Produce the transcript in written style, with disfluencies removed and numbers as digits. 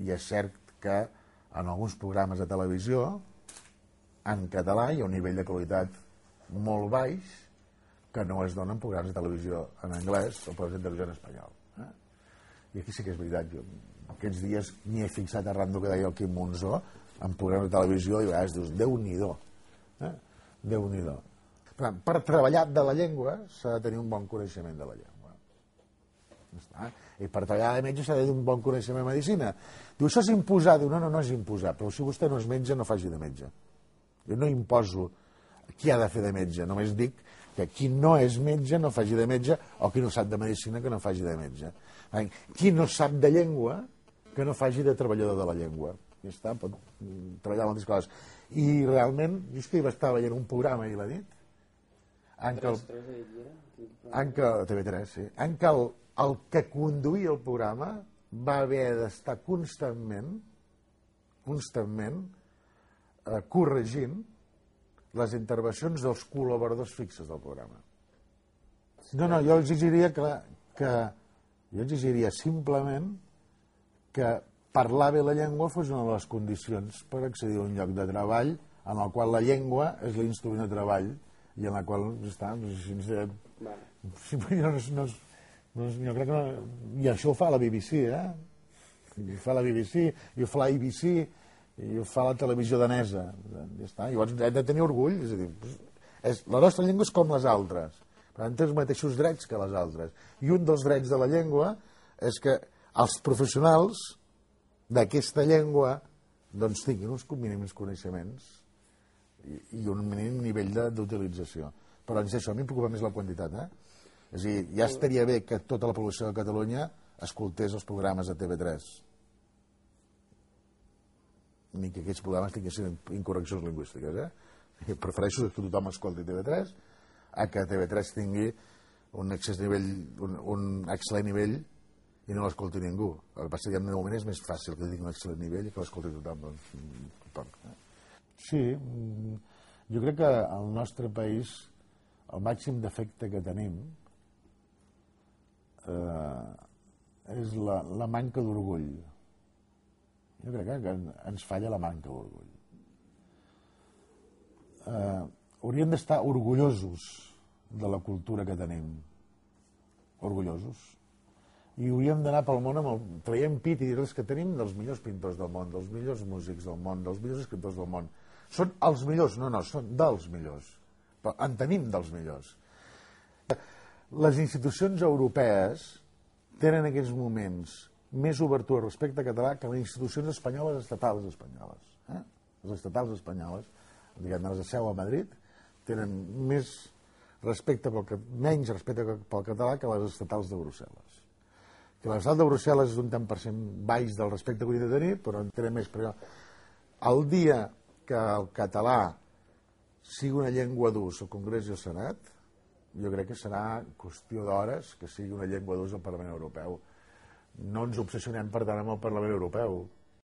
I és cert que en alguns programes de televisió en català hi ha un nivell de qualitat molt baix que no es dona en programes de televisió en anglès o programes de televisió en espanyol. I aquí sí que és veritat, jo aquests dies m'hi he fixat arran del que deia el Quim Monzó en programes de televisió i a vegades dius, Déu-n'hi-do. Déu-n'hi-do. Per treballar de la llengua s'ha de tenir un bon coneixement de la llengua. I per treballar de metge s'ha de tenir un bon coneixement de medicina. Diu, això és imposar. Diu, no és imposar, però si vostè no és metge, no faci de metge. Jo no imposo qui ha de fer de metge, només dic que qui no és metge no faci de metge, o qui no sap de medicina que no faci de metge. Qui no sap de llengua que no faci de treballador de la llengua. Ja està, pot treballar moltes coses. I realment, jo és que estava veient un programa ahir a la nit TV3, sí, en què el que conduïa el programa va haver d'estar constantment corregint les intervencions dels col·laboradors fixes del programa. No, jo exigiria jo exigiria simplement que parlar bé la llengua fos una de les condicions per accedir a un lloc de treball en el qual la llengua és l'instrument de treball i en la qual està, jo crec que i això ho fa la BBC, ho fa la BBC, i ho fa la ABC, i ho fa la televisió danesa, ja està. Llavors hem de tenir orgull, és a dir, la nostra llengua és com les altres, per tant té els mateixos drets que les altres, i un dels drets de la llengua és que els professionals d'aquesta llengua doncs tinguin uns mínims coneixements i un mínim nivell d'utilització. Però això, a mi em preocupa més la quantitat, És a dir, ja estaria bé que tota la població de Catalunya escoltés els programes de TV3, ni que aquests programes tinguessin incorreccions lingüístiques, Jo prefereixo que tothom escolti TV3 a que TV3 tingui un excel·lent nivell i no l'escolti ningú. El que passa que en un moment és més fàcil que tingui un excel·lent nivell i que l'escolti tothom. Sí, jo crec que al nostre país el màxim defecte que tenim és la manca d'orgull. Jo crec que ens falla la manca d'orgull. Hauríem d'estar orgullosos de la cultura que tenim. Orgullosos. I hauríem d'anar pel món traient pit i dir-los que tenim dels millors pintors del món, dels millors músics del món, dels millors escriptors del món. Són els millors, no, són dels millors. Però en tenim dels millors. Les institucions europees tenen en aquests moments més obertura respecte a català que les institucions espanyoles estatals espanyoles. Les estatals espanyoles, diguem-ne, les de seu a Madrid, tenen menys respecte pel català que les estatals de Brussel·les. Que l'estat de Brussel·les és un tant per cent baix del respecte que hauria de tenir, però en tenen més. Però el dia que el català sigui una llengua d'ús al Congrés i al Senat, jo crec que serà qüestió d'hores que sigui una llengua d'ús al Parlament Europeu. No ens obsessionem, per tant, amb el Parlament Europeu.